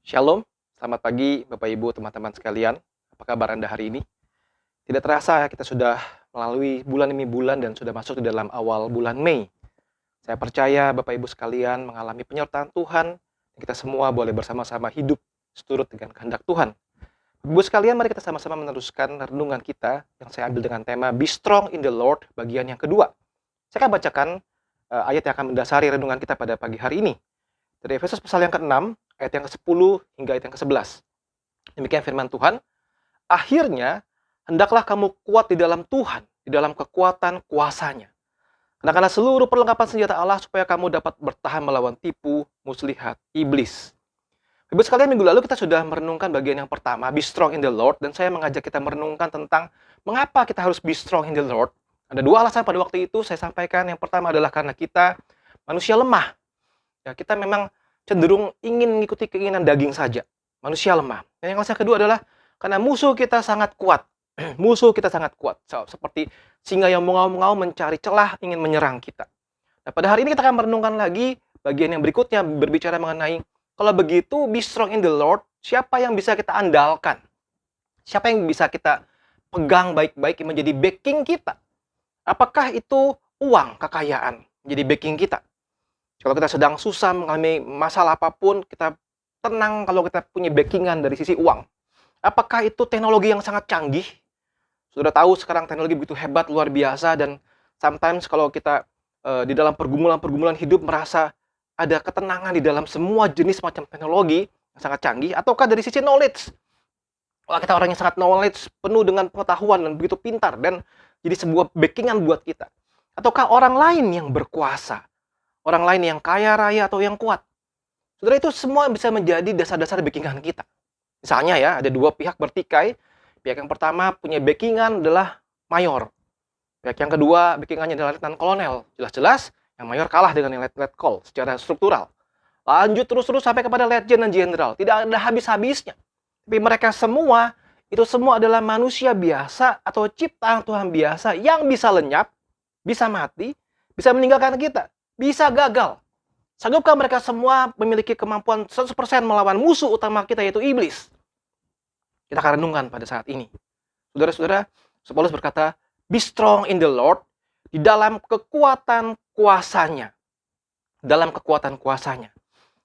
Shalom, selamat pagi Bapak Ibu teman-teman sekalian. Apa kabar Anda hari ini? Tidak terasa ya kita sudah melalui bulan demi bulan dan sudah masuk di dalam awal bulan Mei. Saya percaya Bapak Ibu sekalian mengalami penyertaan Tuhan dan kita semua boleh bersama-sama hidup seturut dengan kehendak Tuhan. Bapak Ibu sekalian, mari kita sama-sama meneruskan renungan kita yang saya ambil dengan tema Be Strong in the Lord bagian yang kedua. Saya akan bacakan ayat yang akan mendasari renungan kita pada pagi hari ini. Dari Efesus pasal yang ke-6, ayat yang ke-10 hingga ayat yang ke-11. Demikian firman Tuhan, akhirnya hendaklah kamu kuat di dalam Tuhan, di dalam kekuatan kuasa-Nya. Kenakanlah seluruh perlengkapan senjata Allah supaya kamu dapat bertahan melawan tipu muslihat iblis. Ibu sekalian, minggu lalu kita sudah merenungkan bagian yang pertama, Be Strong in the Lord, dan saya mengajak kita merenungkan tentang mengapa kita harus be strong in the Lord. Ada dua alasan pada waktu itu saya sampaikan. Yang pertama adalah karena kita manusia lemah. Ya, kita memang cenderung ingin mengikuti keinginan daging saja. Manusia lemah. Dan yang kedua adalah karena musuh kita sangat kuat. Musuh kita sangat kuat. Seperti singa yang mengau-ngau mencari celah ingin menyerang kita. Nah, pada hari ini kita akan merenungkan lagi bagian yang berikutnya, berbicara mengenai kalau begitu be strong in the Lord, siapa yang bisa kita andalkan? Siapa yang bisa kita pegang baik-baik yang menjadi backing kita? Apakah itu uang, kekayaan menjadi backing kita? Kalau kita sedang susah mengalami masalah apapun, kita tenang kalau kita punya backingan dari sisi uang. Apakah itu teknologi yang sangat canggih? Sudah tahu sekarang teknologi begitu hebat, luar biasa, dan sometimes kalau kita di dalam pergumulan-pergumulan hidup merasa ada ketenangan di dalam semua jenis macam teknologi yang sangat canggih, ataukah dari sisi knowledge? Kalau kita orang yang sangat knowledge, penuh dengan pengetahuan dan begitu pintar, dan jadi sebuah backingan buat kita. Ataukah orang lain yang berkuasa? Orang lain yang kaya raya atau yang kuat. Saudara, itu semua bisa menjadi dasar-dasar backingan kita. Misalnya ya, ada dua pihak bertikai. Pihak yang pertama punya backingan adalah mayor. Pihak yang kedua backingannya adalah letnan kolonel. Jelas-jelas yang mayor kalah dengan yang letkol secara struktural. Lanjut terus-terus sampai kepada letjen dan jenderal. Tidak ada habis-habisnya. Tapi mereka semua, itu semua adalah manusia biasa atau ciptaan Tuhan biasa yang bisa lenyap, bisa mati, bisa meninggalkan kita. Bisa gagal. Sanggupkah mereka semua memiliki kemampuan 100% melawan musuh utama kita, yaitu iblis? Kita akan renungkan pada saat ini. Saudara-saudara, Paulus berkata, be strong in the Lord, di dalam kekuatan kuasanya. Dalam kekuatan kuasanya.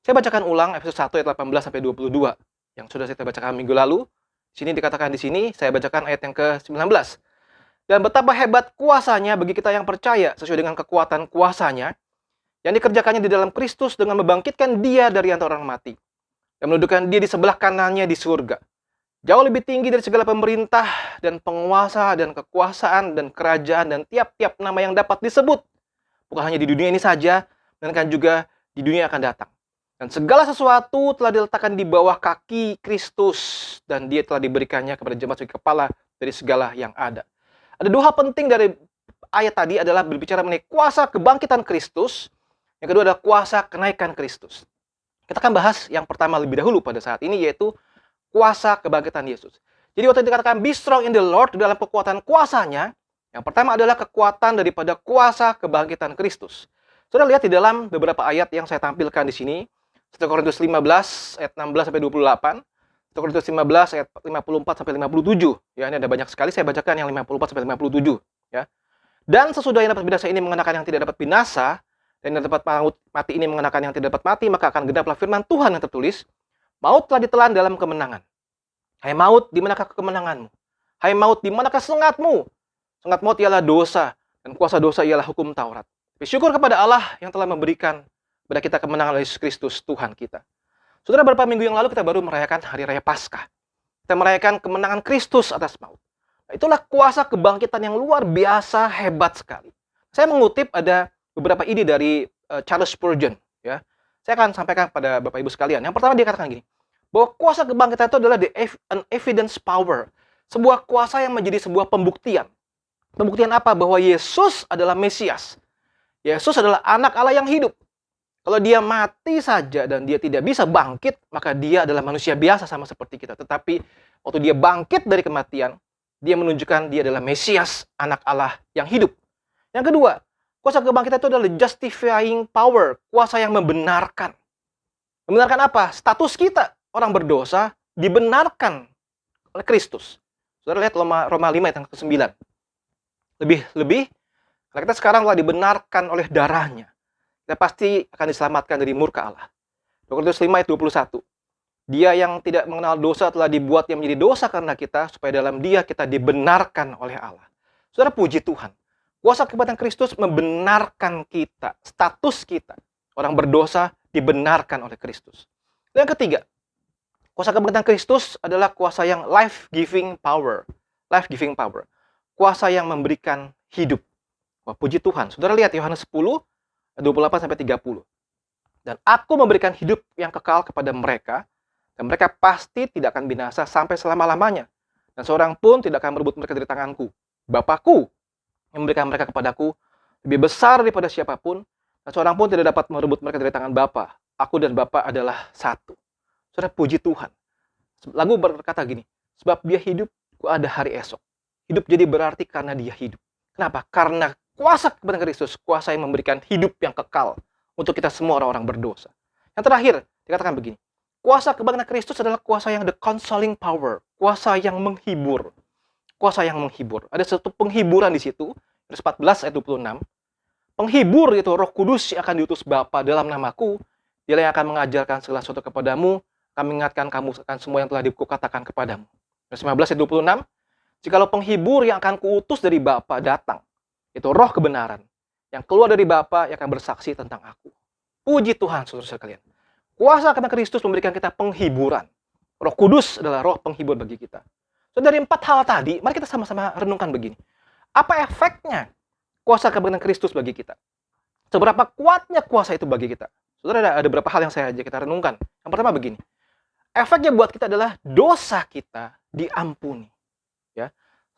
Saya bacakan ulang Efesus 1 ayat 18-22 yang sudah saya bacakan minggu lalu. Di sini dikatakan di sini, saya bacakan ayat yang ke-19. Dan betapa hebat kuasanya bagi kita yang percaya sesuai dengan kekuatan kuasanya yang dikerjakannya di dalam Kristus dengan membangkitkan dia dari antara orang mati dan mendudukan dia di sebelah kanannya di surga. Jauh lebih tinggi dari segala pemerintah dan penguasa dan kekuasaan dan kerajaan dan tiap-tiap nama yang dapat disebut. Bukan hanya di dunia ini saja, melainkan juga di dunia yang akan datang. Dan segala sesuatu telah diletakkan di bawah kaki Kristus dan dia telah diberikannya kepada jemaat sebagai kepala dari segala yang ada. Ada dua hal penting dari ayat tadi adalah berbicara mengenai kuasa kebangkitan Kristus. Yang kedua adalah kuasa kenaikan Kristus. Kita akan bahas yang pertama lebih dahulu pada saat ini, yaitu kuasa kebangkitan Yesus. Jadi waktu dikatakan be strong in the Lord, dalam kekuatan kuasanya, yang pertama adalah kekuatan daripada kuasa kebangkitan Kristus. Sudah lihat di dalam beberapa ayat yang saya tampilkan di sini. 1 Korintus 15 ayat 16-28. 1 Korintus 15 ayat 54-57. Ya, ini ada banyak sekali, saya bacakan yang 54-57. Ya. Dan sesudah yang dapat binasa ini mengenakan yang tidak dapat binasa, dan yang dapat mati ini mengenakan yang tidak dapat mati, maka akan genaplah firman Tuhan yang tertulis, maut telah ditelan dalam kemenangan. Hai maut, di manakah kemenanganmu? Hai maut, di manakah sengatmu? Sengat maut ialah dosa, dan kuasa dosa ialah hukum Taurat. Tapi syukur kepada Allah yang telah memberikan kepada kita kemenangan oleh Yesus Kristus, Tuhan kita. Saudara, beberapa minggu yang lalu kita baru merayakan Hari Raya Paskah. Kita merayakan kemenangan Kristus atas maut. Nah, itulah kuasa kebangkitan yang luar biasa hebat sekali. Saya mengutip ada beberapa ide dari Charles Spurgeon. Ya. Saya akan sampaikan pada Bapak Ibu sekalian. Yang pertama dia katakan gini, bahwa kuasa kebangkitan itu adalah an evidence power. Sebuah kuasa yang menjadi sebuah pembuktian. Pembuktian apa? Bahwa Yesus adalah Mesias. Yesus adalah anak Allah yang hidup. Kalau dia mati saja dan dia tidak bisa bangkit, maka dia adalah manusia biasa sama seperti kita. Tetapi waktu dia bangkit dari kematian, dia menunjukkan dia adalah Mesias, anak Allah yang hidup. Yang kedua, kuasa kebangkitan itu adalah justifying power, kuasa yang membenarkan. Membenarkan apa? Status kita, orang berdosa dibenarkan oleh Kristus. Saudara lihat Roma 5 ayat yang ke-9. Lebih, karena kita sekarang telah dibenarkan oleh darahnya, kita pasti akan diselamatkan dari murka Allah. 2 Korintus 5 ayat 21. Dia yang tidak mengenal dosa telah dibuat yang menjadi dosa karena kita, supaya dalam dia kita dibenarkan oleh Allah. Saudara, puji Tuhan. Kuasa kebangkitan Kristus membenarkan kita, status kita. Orang berdosa dibenarkan oleh Kristus. Dan yang ketiga, kuasa kebangkitan Kristus adalah kuasa yang life-giving power. Life-giving power. Kuasa yang memberikan hidup. Wah, puji Tuhan. Saudara lihat Yohanes 10, 28-30. Dan aku memberikan hidup yang kekal kepada mereka, dan mereka pasti tidak akan binasa sampai selama-lamanya. Dan seorang pun tidak akan merebut mereka dari tanganku. Bapakku yang memberikan mereka kepadaku lebih besar daripada siapapun, dan seorang pun tidak dapat merebut mereka dari tangan Bapa. Aku dan Bapa adalah satu. Saudara, puji Tuhan. Lagu berkata gini, sebab dia hidup, ada hari esok. Hidup jadi berarti karena dia hidup. Kenapa? Karena kuasa kebenaran Kristus, kuasa yang memberikan hidup yang kekal untuk kita semua orang-orang berdosa. Yang terakhir, dikatakan begini, kuasa kebangkitan Kristus adalah kuasa yang the consoling power, kuasa yang menghibur. Kuasa yang menghibur. Ada satu penghiburan di situ, Yohanes 14 ayat 26. Penghibur itu Roh Kudus yang akan diutus Bapa dalam namaku, dia yang akan mengajarkan segala sesuatu kepadamu, akan mengingatkan kamu akan semua yang telah dikukatakan kepadamu. Yohanes 15 ayat 26. Jikalau penghibur yang akan kuutus dari Bapa datang, itu Roh kebenaran, yang keluar dari Bapa yang akan bersaksi tentang aku. Puji Tuhan, saudara-saudara sekalian. Kuasa karena Kristus memberikan kita penghiburan. Roh Kudus adalah roh penghibur bagi kita. So, dari 4 hal tadi, mari kita sama-sama renungkan begini. Apa efeknya kuasa kebangkitan Kristus bagi kita? Seberapa kuatnya kuasa itu bagi kita? Saudara, ada beberapa hal yang saya ajak kita renungkan. Yang pertama begini. Efeknya buat kita adalah dosa kita diampuni. Ya.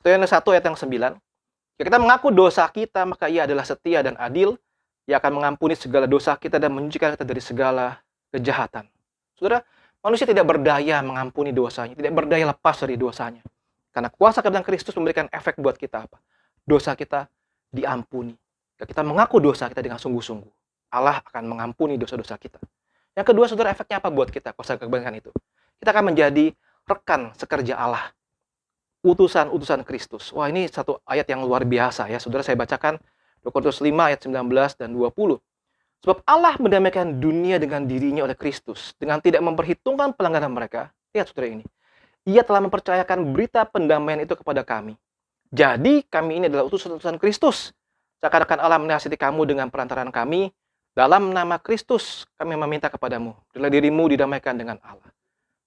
Yohanes 1 ayat yang 9. Jika kita mengaku dosa kita, maka ia adalah setia dan adil. Ia akan mengampuni segala dosa kita dan menyucikan kita dari segala kejahatan. Saudara, manusia tidak berdaya mengampuni dosanya, tidak berdaya lepas dari dosanya. Karena kuasa kebenaran Kristus memberikan efek buat kita apa? Dosa kita diampuni. Jika kita mengaku dosa kita dengan sungguh-sungguh, Allah akan mengampuni dosa-dosa kita. Yang kedua, saudara, efeknya apa buat kita kuasa kebenaran itu? Kita akan menjadi rekan sekerja Allah. Utusan-utusan Kristus. Wah, ini satu ayat yang luar biasa ya. Saudara, saya bacakan 2 Korintus 5 ayat 19 dan 20. Sebab Allah mendamaikan dunia dengan dirinya oleh Kristus, dengan tidak memperhitungkan pelanggaran mereka. Lihat saudara ini. Ia telah mempercayakan berita pendamaian itu kepada kami. Jadi kami ini adalah utusan-utusan Kristus. Seakan-akan Allah menasihati kamu dengan perantaraan kami. Dalam nama Kristus kami meminta kepadamu, biarlah dirimu didamaikan dengan Allah.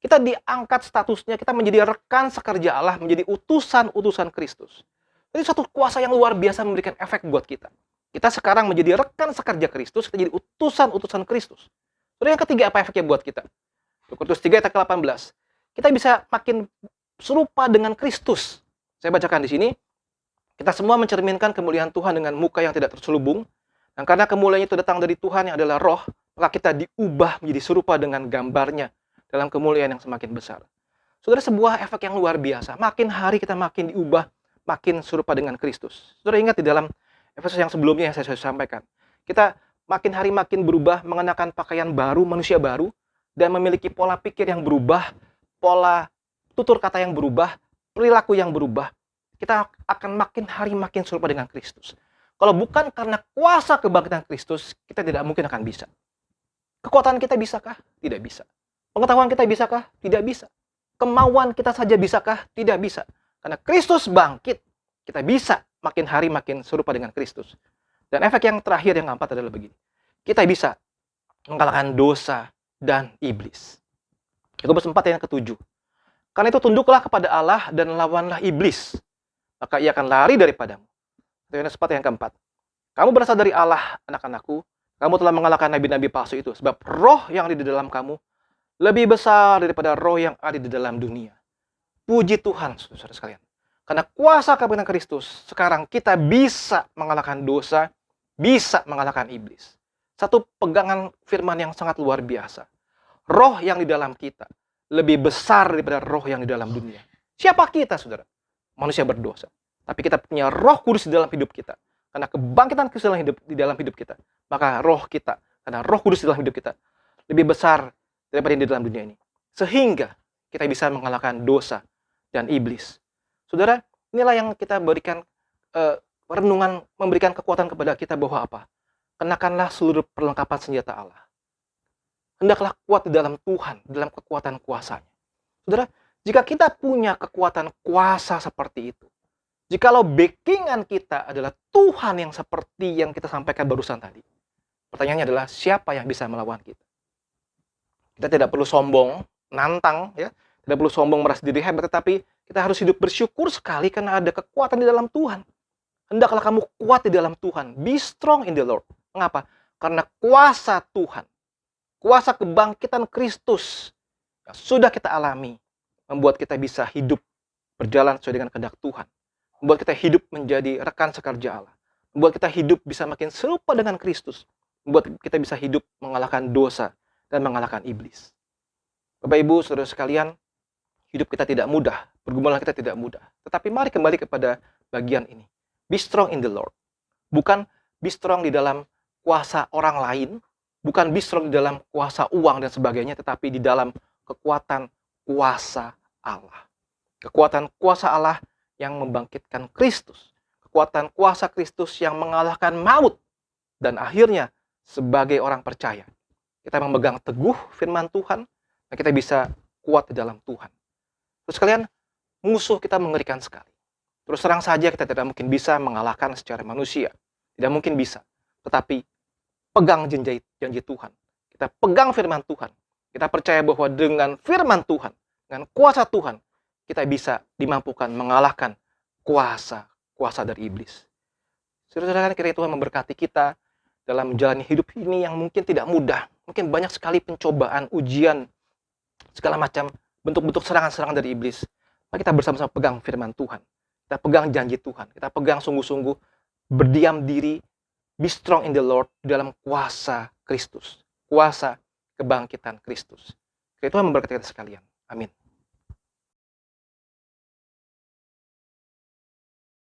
Kita diangkat statusnya, kita menjadi rekan sekerja Allah, menjadi utusan-utusan Kristus. Jadi satu kuasa yang luar biasa memberikan efek buat kita. Kita sekarang menjadi rekan sekerja Kristus, kita jadi utusan-utusan Kristus. Terus yang ketiga, apa efeknya buat kita? 2 Korintus 3 ayat 18. Kita bisa makin serupa dengan Kristus. Saya bacakan di sini. Kita semua mencerminkan kemuliaan Tuhan dengan muka yang tidak terselubung. Dan karena kemuliaan itu datang dari Tuhan yang adalah roh, maka kita diubah menjadi serupa dengan gambarnya dalam kemuliaan yang semakin besar. Saudara, sebuah efek yang luar biasa. Makin hari kita makin diubah, makin serupa dengan Kristus. Saudara ingat di dalam Efesus yang sebelumnya yang saya sampaikan. Kita makin hari makin berubah, mengenakan pakaian baru, manusia baru, dan memiliki pola pikir yang berubah, pola tutur kata yang berubah, perilaku yang berubah. Kita akan makin hari makin serupa dengan Kristus. Kalau bukan karena kuasa kebangkitan Kristus, kita tidak mungkin akan bisa. Kekuatan kita bisakah? Tidak bisa. Pengetahuan kita bisakah? Tidak bisa. Kemauan kita saja bisakah? Tidak bisa. Karena Kristus bangkit, kita bisa makin hari makin serupa dengan Kristus. Dan efek yang terakhir, yang keempat adalah begini. Kita bisa mengalahkan dosa dan iblis. Yakobus 4 ayat yang ke-7. Karena itu tunduklah kepada Allah dan lawanlah iblis, maka ia akan lari daripadamu. Yohanes 4 yang ke-4. Kamu berasal dari Allah, anak-anakku. Kamu telah mengalahkan nabi-nabi palsu itu, sebab roh yang ada di dalam kamu lebih besar daripada roh yang ada di dalam dunia. Puji Tuhan, saudara sekalian. Karena kuasa kebangkitan Kristus, sekarang kita bisa mengalahkan dosa, bisa mengalahkan iblis. Satu pegangan firman yang sangat luar biasa. Roh yang di dalam kita lebih besar daripada roh yang di dalam dunia. Siapa kita, saudara? Manusia berdosa. Tapi kita punya Roh Kudus di dalam hidup kita. Karena kebangkitan Kristus di dalam hidup kita. Maka roh kita, karena Roh Kudus di dalam hidup kita, lebih besar daripada yang di dalam dunia ini. sehingga kita bisa mengalahkan dosa dan iblis. Saudara, inilah yang kita berikan renungan, memberikan kekuatan kepada kita bahwa apa? Kenakanlah seluruh perlengkapan senjata Allah. Hendaklah kuat di dalam Tuhan, dalam kekuatan kuasa-Nya. Saudara, jika kita punya kekuatan kuasa seperti itu, jikalau backingan kita adalah Tuhan yang seperti yang kita sampaikan barusan tadi, pertanyaannya adalah siapa yang bisa melawan kita? Kita tidak perlu sombong, nantang, ya, tidak perlu sombong merasa diri hebat, tetapi kita harus hidup bersyukur sekali karena ada kekuatan di dalam Tuhan. Hendaklah kamu kuat di dalam Tuhan. Be strong in the Lord. Mengapa? Karena kuasa Tuhan, kuasa kebangkitan Kristus yang sudah kita alami, membuat kita bisa hidup berjalan sesuai dengan kehendak Tuhan. Membuat kita hidup menjadi rekan sekerja Allah. Membuat kita hidup bisa makin serupa dengan Kristus. Membuat kita bisa hidup mengalahkan dosa dan mengalahkan iblis. Bapak Ibu, saudara sekalian, hidup kita tidak mudah, pergumulan kita tidak mudah. Tetapi mari kembali kepada bagian ini. Be strong in the Lord. Bukan be strong di dalam kuasa orang lain, bukan be strong di dalam kuasa uang dan sebagainya, tetapi di dalam kekuatan kuasa Allah. Kekuatan kuasa Allah yang membangkitkan Kristus. Kekuatan kuasa Kristus yang mengalahkan maut. Dan akhirnya, sebagai orang percaya, kita memegang teguh firman Tuhan, dan kita bisa kuat di dalam Tuhan. Terus kalian, musuh kita mengerikan sekali. Terus terang saja kita tidak mungkin bisa mengalahkan secara manusia. Tidak mungkin bisa. Tetapi pegang janji Tuhan. Kita pegang firman Tuhan. Kita percaya bahwa dengan firman Tuhan, dengan kuasa Tuhan, kita bisa dimampukan mengalahkan kuasa dari iblis. Saudara-saudara, kiranya Tuhan memberkati kita dalam menjalani hidup ini yang mungkin tidak mudah. Mungkin banyak sekali pencobaan, ujian, segala macam bentuk-bentuk serangan-serangan dari iblis. Mari kita bersama-sama pegang firman Tuhan. Kita pegang janji Tuhan. Kita pegang sungguh-sungguh berdiam diri, be strong in the Lord dalam kuasa Kristus. Kuasa kebangkitan Kristus. Kiranya Tuhan memberkati kita sekalian. Amin.